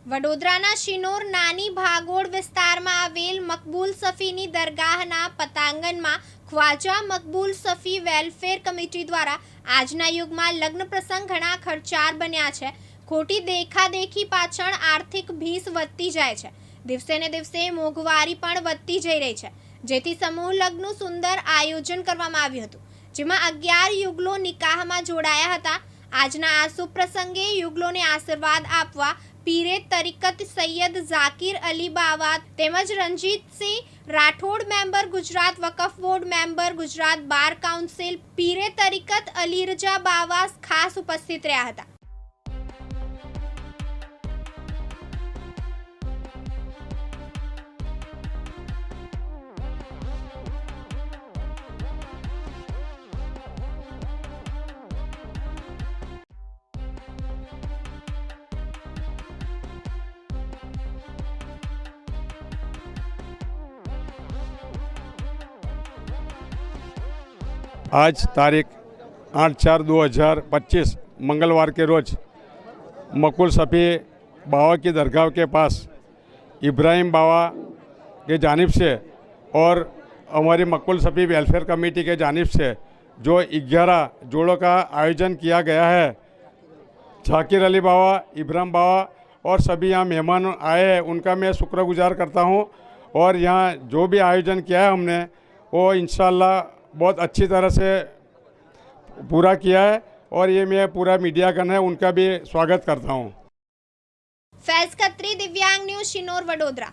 વડોદરાના શિનોર નાની ભાગોળ વિસ્તારમાં આવેલ મકબૂલ સફીની દરગાહના પતાંગણમાં ખ્વાજા મકબૂલ સફી વેલફેર કમિટી દ્વારા આજના યુગમાં લગ્ન પ્રસંગ ઘણા ખર્ચાળ બન્યા છે. ખોટી દેખાદેખી પાછળ આર્થિક ભીસ વધતી જાય છે. દિવસે ને દિવસે મોંઘવારી પણ વધતી જઈ રહી છે, જેથી સમૂહ લગ્નનું સુંદર આયોજન કરવામાં આવ્યું હતું, જેમાં 11 યુગલો નિકાહમાં જોડાયા હતા. આજના આ શુભ પ્રસંગે યુગલોને આશીર્વાદ આપવા પીરે તરીકત સૈયદ ઝાકિર અલી બાવા તેમજ Ranjitsinh Rathod member Gujarat Waqf board member Gujarat bar council પીરે તરીકત અલી રજા બાવા ખાસ ઉપસ્થિત રહ્યા હતા. आज तारीख 8/4/2025 मंगलवार के रोज़ मकबूल सफ़ी बावा की दरगाह के पास इब्राहिम बावा के जानिब से और हमारी मकबूल सफ़ी वेलफेयर कमेटी के जानिब से जो 11 जोड़ों का आयोजन किया गया है, झाकिर अली बावा, इब्राहिम बावा और सभी यहाँ मेहमान आए हैं, उनका मैं शुक्रगुजार करता हूँ. और यहाँ जो भी आयोजन किया है हमने वो इंशाल्लाह बहुत अच्छी तरह से पूरा किया है और ये मैं पूरा मीडियागण है उनका भी स्वागत करता हूँ. फैज़ खत्री, दिव्यांग न्यूज़, शिनोर, वडोदरा.